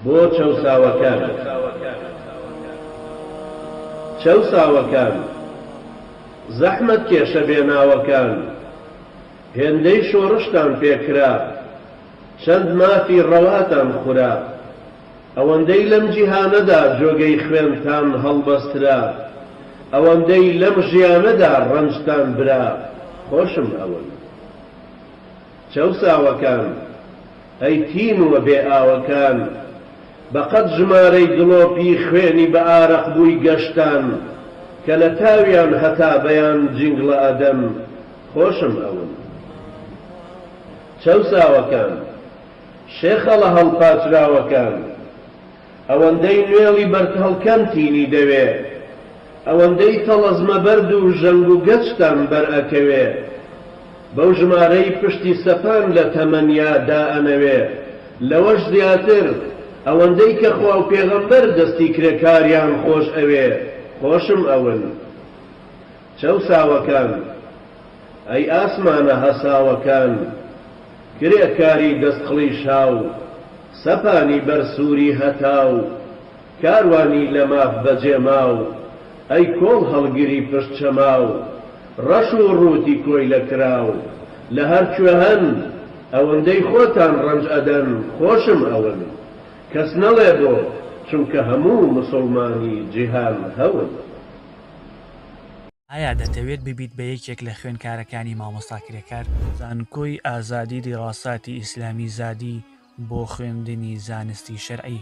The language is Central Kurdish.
بۆ چەوساوەکان. چەوساوەکان زەحمەت کێشە بێناوەکان، هێندەی شۆڕشتان پێکرا، چەند مافی ڕەواتان خورا، ئەوەندەی لەم جیهانەدا جۆگەی خوێنتان هەڵبەسترا، ئەوەندەی لەم ژیانەدا ڕەنجتان برا، خۆشم ئەوەن. چەوساوەکان ئەی تینوە بێ ئاوەکان، بەقەد ژمارەی دڵۆپی خوێنی بە ئارەق بووی گەشتان، کە لە تاویان هەتا بەیان جینگڵە ئەدەم، خۆشم ئەوەن. چەوساوەکان شێخە لە هەڵپاچراوەکان، ئەوەندەی نوێڵی بەرهەڵکەم تینی دەوێ، ئەوەندەی تەڵەزمە بەرد و ژەنگ و گەچتان بەرئەکەوێ، بەو ژمارەی پشتی سەپان لە تەمەنیادا ئەنەوێ، لەوەش زیاتر ئەوەندەی کە خوا و پێغەمبەر دەستی کرێکاریان خۆش ئەوێ، خۆشم ئەون. چەوساوەکان ئەی ئاسمانە هەساوەکان، کرێکاری دەستخڵی شاو، سەپانی بەرسووری هەتاو، کاروانی لە ماف بەجێ ماو، ئەی کۆڵ هەڵگیری پشت چەماو، ڕەش و ڕووتی کۆی لە کراو، لە هەر کوێ هەن ئەوەندەی خۆتان ڕەنج ئەدەن، خۆشم ئەون. کەس نەڵێ بۆ چونکە هەموو مسڵمانی جیهان هەون. ئایا دەتەوێت ببیت بە یەکێک لە خوێندکارەکانی مامۆستا کرێکار؟ زانکۆی ئازادی دیڕاساتی ئیسلامی زادی بۆ خوێندنی زانستی شەرعی.